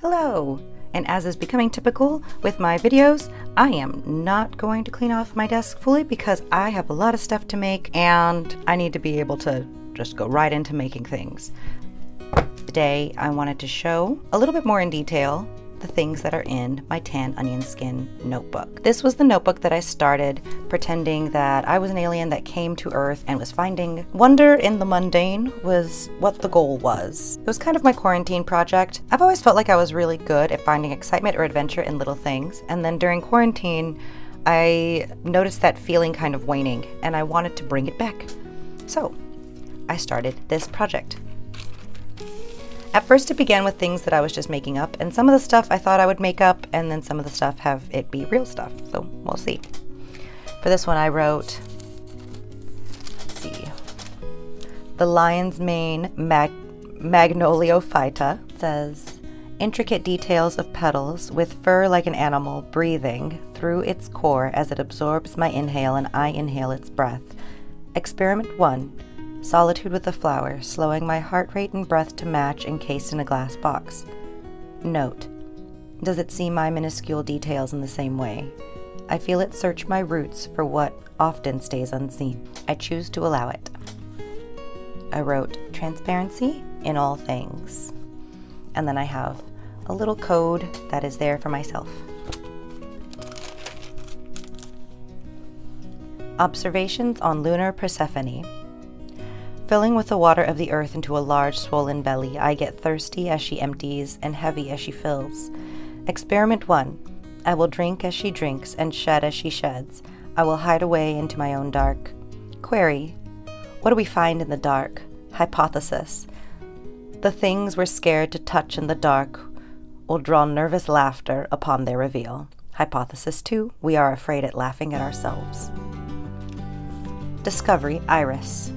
Hello! And as is becoming typical with my videos, I am not going to clean off my desk fully because I have a lot of stuff to make and I need to be able to just go right into making things. Today I wanted to show a little bit more in detail the things that are in my tan onion skin notebook. This was the notebook that I started pretending that I was an alien that came to Earth and was finding wonder in the mundane was what the goal was. It was kind of my quarantine project. I've always felt like I was really good at finding excitement or adventure in little things, and then during quarantine I noticed that feeling kind of waning and I wanted to bring it back. So I started this project. At first it began with things that I was just making up, and some of the stuff I thought I would make up, and then some of the stuff have it be real stuff, so we'll see. For this one I wrote, let's see, the lion's mane magnoliophyta. It says, intricate details of petals with fur like an animal breathing through its core as it absorbs my inhale and I inhale its breath. Experiment 1. Solitude with the flower, slowing my heart rate and breath to match encased in a glass box. Note, does it see my minuscule details in the same way? I feel it search my roots for what often stays unseen. I choose to allow it. I wrote transparency in all things. And then I have a little code that is there for myself. Observations on lunar Persephone. Filling with the water of the earth into a large swollen belly, I get thirsty as she empties and heavy as she fills. Experiment 1. I will drink as she drinks and shed as she sheds. I will hide away into my own dark. Query. What do we find in the dark? Hypothesis. The things we're scared to touch in the dark will draw nervous laughter upon their reveal. Hypothesis 2. We are afraid at laughing at ourselves. Discovery, iris.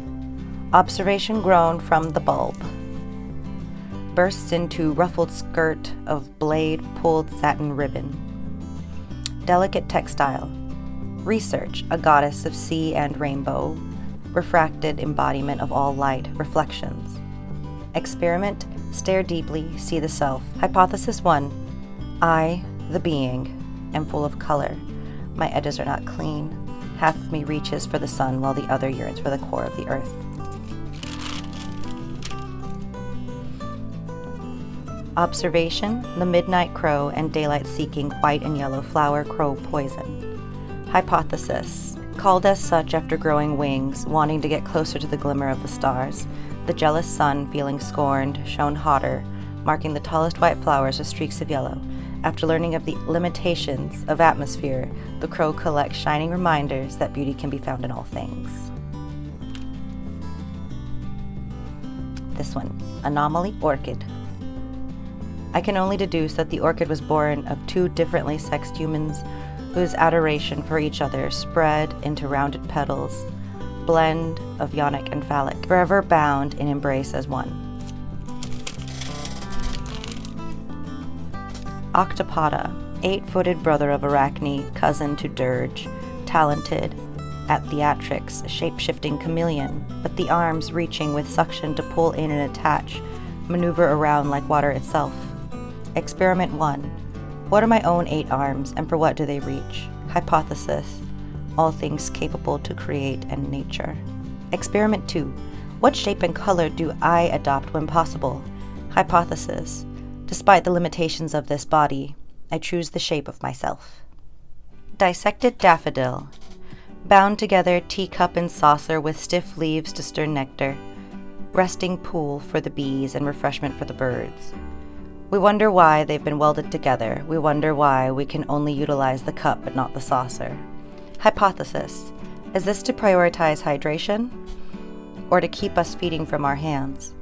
Observation grown from the bulb. Bursts into ruffled skirt of blade pulled satin ribbon. Delicate textile. Research, a goddess of sea and rainbow. Refracted embodiment of all light, reflections. Experiment, stare deeply, see the self. Hypothesis 1. I, the being, am full of color. My edges are not clean. Half of me reaches for the sun while the other yearns for the core of the earth. Observation, the midnight crow and daylight seeking white and yellow flower crow poison. Hypothesis, called as such after growing wings, wanting to get closer to the glimmer of the stars. The jealous sun, feeling scorned, shone hotter, marking the tallest white flowers with streaks of yellow. After learning of the limitations of atmosphere, the crow collects shining reminders that beauty can be found in all things. This one, anomaly orchid. I can only deduce that the orchid was born of two differently sexed humans whose adoration for each other spread into rounded petals, blend of yonic and phallic, forever bound in embrace as one. Octopoda, 8-footed brother of Arachne, cousin to Dirge, talented at theatrics, shape-shifting chameleon, but the arms reaching with suction to pull in and attach, maneuver around like water itself. Experiment 1. What are my own 8 arms, and for what do they reach? Hypothesis. All things capable to create and nature. Experiment 2. What shape and color do I adopt when possible? Hypothesis. Despite the limitations of this body, I choose the shape of myself. Dissected daffodil. Bound together teacup and saucer with stiff leaves to stir nectar. Resting pool for the bees and refreshment for the birds. We wonder why they've been welded together. We wonder why we can only utilize the cup but not the saucer. Hypothesis. Is this to prioritize hydration or to keep us feeding from our hands?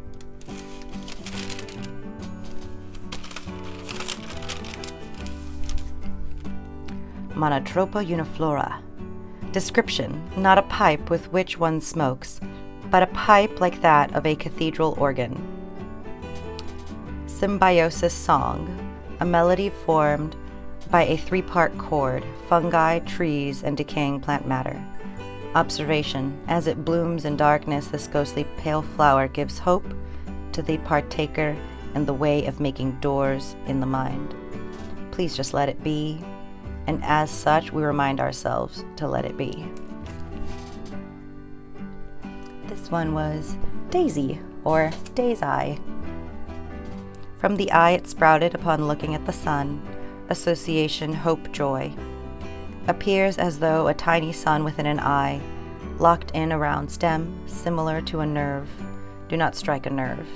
Monotropa uniflora. Description. Not a pipe with which one smokes, but a pipe like that of a cathedral organ. Symbiosis song, a melody formed by a 3-part chord, fungi, trees, and decaying plant matter. Observation, as it blooms in darkness, this ghostly pale flower gives hope to the partaker and the way of making doors in the mind. Please just let it be, and as such, we remind ourselves to let it be. This one was Daisy, or Day's Eye. From the eye it sprouted upon looking at the sun, association, hope, joy. Appears as though a tiny sun within an eye, locked in around stem, similar to a nerve. Do not strike a nerve.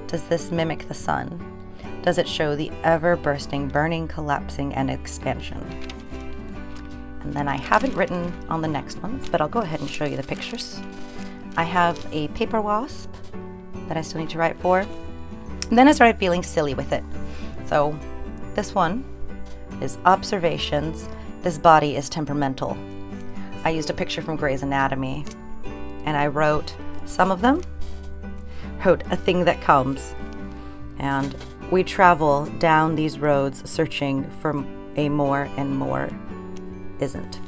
Does this mimic the sun? Does it show the ever-bursting, burning, collapsing, and expansion? And then I haven't written on the next ones, but I'll go ahead and show you the pictures. I have a paper wasp that I still need to write for. And then I started feeling silly with it. So this one is observations. This body is temperamental. I used a picture from Grey's Anatomy, and I wrote some of them. Wrote a thing that comes, and we travel down these roads searching for a more and more isn't.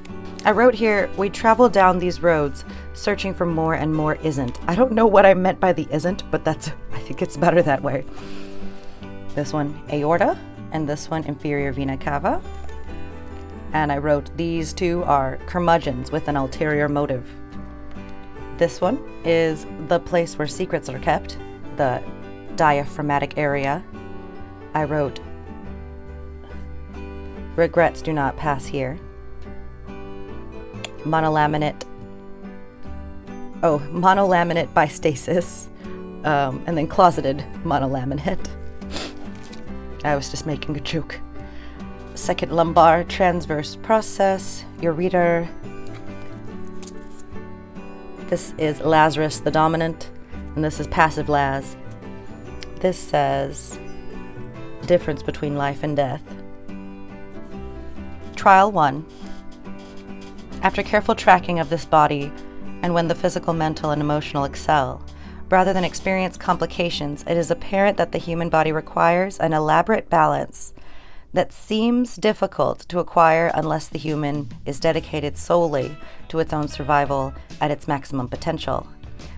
I wrote here, we travel down these roads searching for more and more isn't. I don't know what I meant by the isn't, but I think it's better that way. This one, aorta, and this one, inferior vena cava. And I wrote, these two are curmudgeons with an ulterior motive. This one is the place where secrets are kept, the diaphragmatic area. I wrote, regrets do not pass here. Monolaminate by stasis, and then closeted monolaminate. I was just making a joke. Second lumbar transverse process, ureter. This is Lazarus the dominant, and this is passive Laz. This says difference between life and death. Trial 1. After careful tracking of this body, and when the physical, mental, and emotional excel, rather than experience complications, it is apparent that the human body requires an elaborate balance that seems difficult to acquire unless the human is dedicated solely to its own survival at its maximum potential.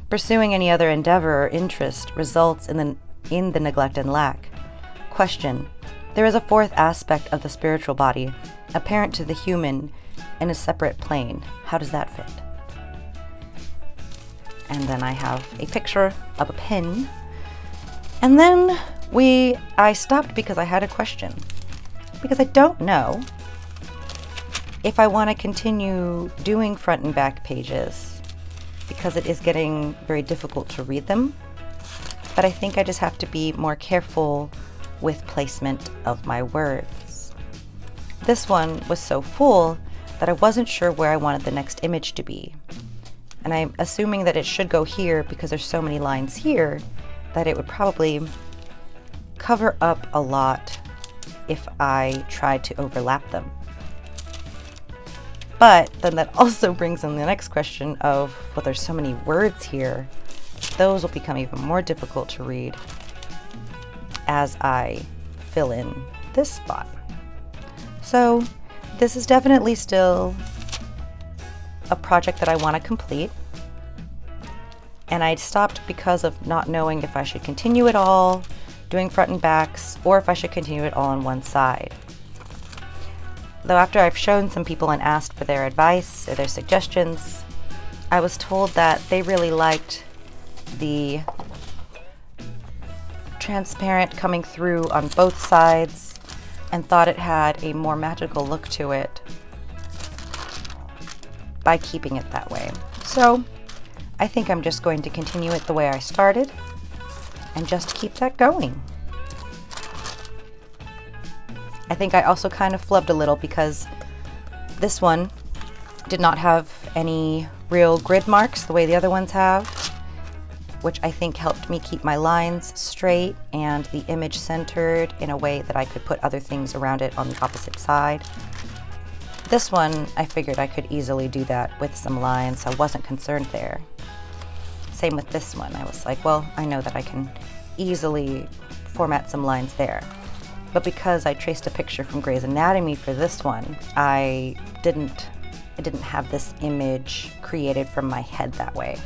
Pursuing any other endeavor or interest results in the neglect and lack. Question: there is a fourth aspect of the spiritual body, apparent to the human in a separate plane. How does that fit? And then I have a picture of a pen. And then I stopped because I had a question. Because I don't know if I want to continue doing front and back pages, because it is getting very difficult to read them. But I think I just have to be more careful with placement of my words. This one was so full that I wasn't sure where I wanted the next image to be. And I'm assuming that it should go here because there's so many lines here that it would probably cover up a lot if I tried to overlap them. But then that also brings in the next question of, well, there's so many words here. Those will become even more difficult to read as I fill in this spot. So this is definitely still a project that I want to complete. And I stopped because of not knowing if I should continue it all, doing front and backs, or if I should continue it all on one side. Though after I've shown some people and asked for their advice or their suggestions, I was told that they really liked the transparent coming through on both sides and thought it had a more magical look to it by keeping it that way. So I think I'm just going to continue it the way I started and just keep that going. I think I also kind of flubbed a little because this one did not have any real grid marks the way the other ones have, which I think helped me keep my lines straight and the image centered in a way that I could put other things around it on the opposite side. This one, I figured I could easily do that with some lines, so I wasn't concerned there. Same with this one. I was like, well, I know that I can easily format some lines there. But because I traced a picture from Grey's Anatomy for this one, I didn't have this image created from my head that way.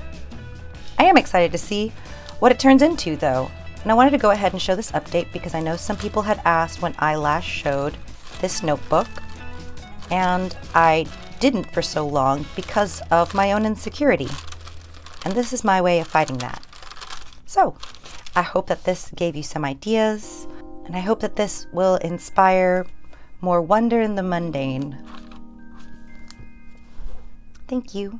I am excited to see what it turns into though. And I wanted to go ahead and show this update because I know some people had asked when I last showed this notebook, and I didn't for so long because of my own insecurity. And this is my way of fighting that. So, I hope that this gave you some ideas, and I hope that this will inspire more wonder in the mundane. Thank you.